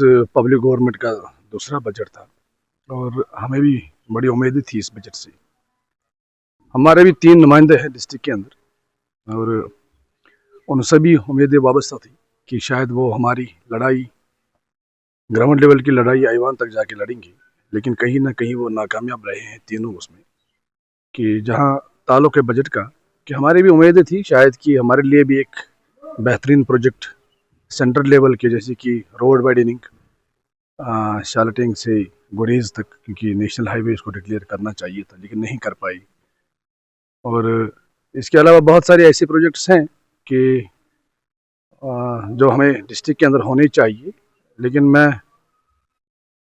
Public government का दूसरा budget था और हमें भी बड़ी उम्मीदें थी इस बजट से। हमारे भी 3 नुमाइंदे हैं डिस्ट्रिक्ट के अंदर और उन सभी उम्मीदें वाबस्ता थी कि शायद वो हमारी लड़ाई ग्राउंड लेवल की लड़ाई आईवान तक जाके लड़ेंगे, लेकिन कहीं ना कहीं वो नाकामयाब रहे हैं तीनों उसमें। कि जहाँ ताल्लुक है बजट का, कि हमारी भी उम्मीदें थी शायद कि हमारे लिए भी एक बेहतरीन प्रोजेक्ट सेंट्रल लेवल के, जैसे कि रोड वाइडनिंग शालटिंग से गुरेज तक, क्योंकि नेशनल हाईवे इसको डिक्लेयर करना चाहिए था लेकिन नहीं कर पाई। और इसके अलावा बहुत सारे ऐसे प्रोजेक्ट्स हैं कि जो हमें डिस्ट्रिक्ट के अंदर होने चाहिए, लेकिन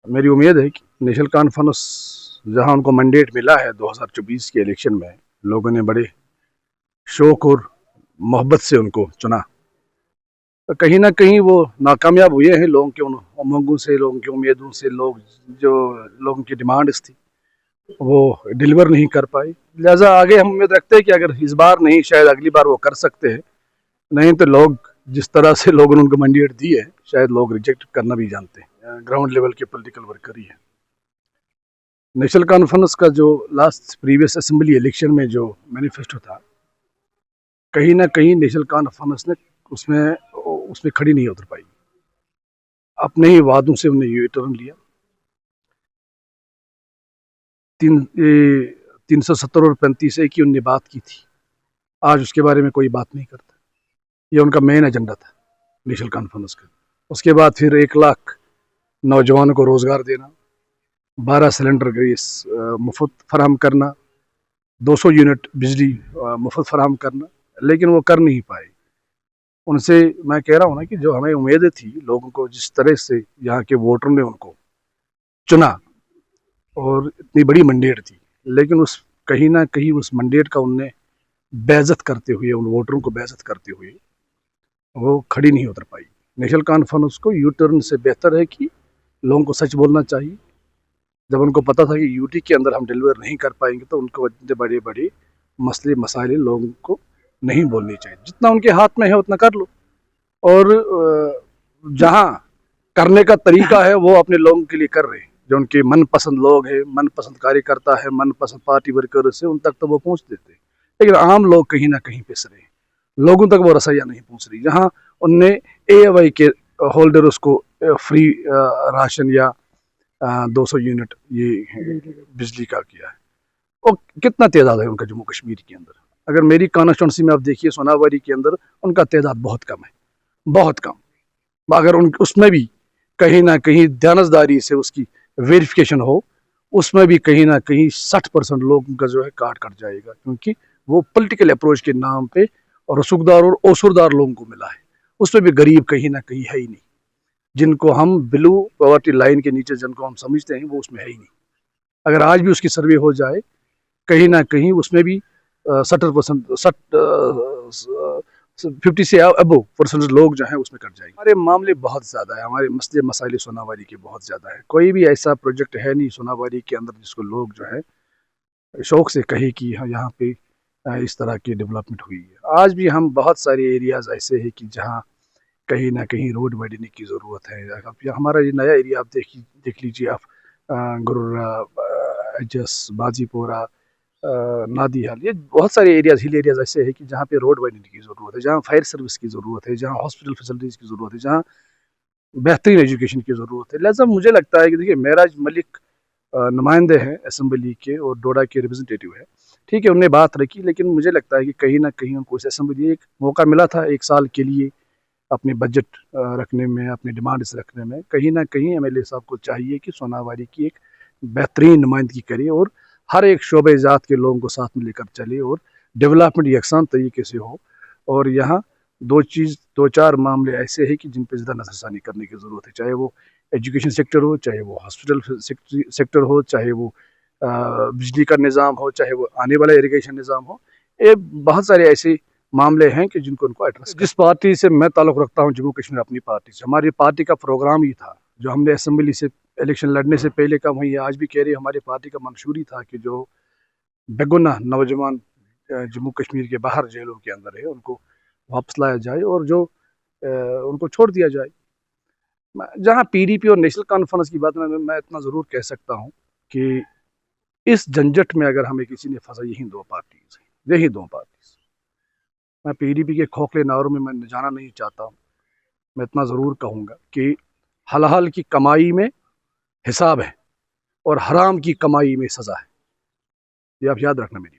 मेरी उम्मीद है कि नेशनल कॉन्फ्रेंस जहां उनको मैंडेट मिला है 2024 के इलेक्शन में, लोगों ने बड़े शौक और मोहब्बत से उनको चुना, तो कहीं ना कहीं वो नाकामयाब हुए हैं लोगों के उन उमंगों से, लोगों की उम्मीदों से। लोगों की डिमांड्स थी वो डिलीवर नहीं कर पाई। लिहाजा आगे हम उम्मीद रखते हैं कि अगर इस बार नहीं, शायद अगली बार वो कर सकते हैं। नहीं तो लोग जिस तरह से लोगों ने उनको मैंडेट दी है, शायद लोग रिजेक्ट करना भी जानते हैं। ग्राउंड लेवल के पॉलिटिकल वर्कर ही है। नेशनल कॉन्फ्रेंस का जो लास्ट प्रीवियस असेंबली इलेक्शन में जो मैनिफेस्टो था, कहीं ना कहीं नेशनल कॉन्फ्रेंस ने उसमें खड़ी नहीं उतर पाई। अपने ही वादों से उन्हें यू टर्न लिया। 370 और 35A की उनने बात की थी, आज उसके बारे में कोई बात नहीं करता। ये उनका मेन एजेंडा था नेशनल कॉन्फ्रेंस का। उसके बाद फिर 1 लाख नौजवानों को रोज़गार देना, 12 सिलेंडर गैस मुफ्त फराहम करना, 200 यूनिट बिजली मुफ्त फराहम करना, लेकिन वो कर नहीं पाए। उनसे मैं कह रहा हूँ ना कि जो हमें उम्मीदें थी लोगों को, जिस तरह से यहाँ के वोटरों ने उनको चुना और इतनी बड़ी मैंडेट थी, लेकिन उस कहीं ना कहीं उस मैंडेट का उनने बेइज्जत करते हुए, उन वोटरों को बेइज्जत करते हुए वो खड़ी नहीं उतर पाई। नेशनल कॉन्फ्रेंस को यू टर्न से बेहतर है कि लोगों को सच बोलना चाहिए। जब उनको पता था कि यूटी के अंदर हम डिलीवर नहीं कर पाएंगे, तो उनको इतने बड़े बड़े मसले मसाइल लोगों को नहीं बोलनी चाहिए। जितना उनके हाथ में है उतना कर लो, और जहाँ करने का तरीका है वो अपने लोगों के लिए कर रहे हैं। जो उनके मनपसंद लोग हैं, मनपसंद कार्यकर्ता है, मनपसंद पार्टी वर्कर से, उन तक तो वो पहुँच देते हैं, लेकिन आम लोग कहीं ना कहीं पिस रहे हैं। लोगों तक वो रसैया नहीं पहुँच रही। जहाँ उनने AAY के होल्डर उसको फ्री राशन या 200 यूनिट ये बिजली का किया है, और कितना तादाद है उनका जम्मू कश्मीर के अंदर। अगर मेरी कॉन्स्टिट्यूंसी में आप देखिए, सोनावारी के अंदर उनका तादाद बहुत कम है, बहुत कम। अगर उसमें भी कहीं ना कहीं ध्यानस्दारी से उसकी वेरिफिकेशन हो, उसमें भी कहीं ना कहीं 60% लोगों का जो है काट कट जाएगा, क्योंकि वो पॉलिटिकल अप्रोच के नाम पे और रसूखदार और ओसरदार लोगों को मिला है। उसमें भी गरीब कहीं ना कहीं है ही नहीं। जिनको हम बिलो पॉवर्टी लाइन के नीचे जिनको हम समझते हैं, वो उसमें है ही नहीं। अगर आज भी उसकी सर्वे हो जाए, कहीं ना कहीं उसमें भी 60% 50 से अबव परसेंट लोग जो हैं उसमें कट जाएंगे। हमारे मामले बहुत ज़्यादा है, हमारे मसले मसाइल सोनावारी के बहुत ज़्यादा है। कोई भी ऐसा प्रोजेक्ट है नहीं सोनावारी के अंदर जिसको लोग जो है शौक से कहे कि यहाँ पे इस तरह की डेवलपमेंट हुई है। आज भी हम बहुत सारे एरियाज़ ऐसे हैं कि जहाँ कहीं ना कहीं रोड वाइडनिंग की ज़रूरत है। अब हमारा ये नया एरिया आप देख लीजिए आप, गुरुरा, एजस, बाजीपोरा, नादीहाल, ये बहुत सारे एरियाज़, हिल एरियाज़ ऐसे हैं कि जहाँ पे रोड वाइडनिंग की ज़रूरत है, जहाँ फायर सर्विस की ज़रूरत है, जहाँ हॉस्पिटल फैसिलिटीज़ की ज़रूरत है, जहाँ बेहतरीन एजुकेशन की ज़रूरत है। लिहाजा मुझे लगता है कि देखिए, मेराज मलिक नुमाइंदे हैं असेंबली के और डोडा के रिप्रेजेंटेटिव है, ठीक है, उनने बात रखी, लेकिन मुझे लगता है कि कहीं ना कहीं उनको इस असेंबली एक मौका मिला था 1 साल के लिए अपने बजट रखने में, अपनी डिमांड्स रखने में। कहीं ना कहीं MLA साहब को चाहिए कि सोनावारी की एक बेहतरीन नुमाइंदगी करे और हर एक शोबे ज़ात के लोगों को साथ में लेकर चले और डेवलपमेंट यकसान तरीके से हो। और यहाँ 2-4 मामले ऐसे हैं कि जिन पर ज़्यादा नजरसानी करने की ज़रूरत है, चाहे वो एजुकेशन सेक्टर हो, चाहे वो हॉस्पिटल सेक्टर हो, चाहे वो बिजली का निज़ाम हो, चाहे वो आने वाला इरिगेशन निज़ाम हो। ये बहुत सारे ऐसे मामले हैं कि जिनको उनको एड्रेस। जिस पार्टी से मैं ताल्लुक़ रखता हूँ जम्मू कश्मीर, अपनी पार्टी से, हमारी पार्टी का प्रोग्राम ही था, जो हमने असेंबली से इलेक्शन लड़ने से पहले का वही आज भी कह रही, हमारी पार्टी का मंशूर ही था कि जो बेगुनाह नौजवान जम्मू कश्मीर के बाहर जेलों के अंदर है, उनको वापस लाया जाए और जो उनको छोड़ दिया जाए। جہاں پی ڈی پی اور نیشنل کانفرنس کی بات میں اتنا ضرور کہہ سکتا ہوں کہ اس جھنجٹ میں اگر ہمیں کسی نے پھنسا یہی دو پارٹیز میں پی ڈی پی کے کھوکھلے نعروں میں جانا نہیں چاہتا ہوں. میں اتنا ضرور کہوں گا کہ حلال کی کمائی میں حساب ہے اور حرام کی کمائی میں سزا ہے. یہ آپ یاد رکھنا میری.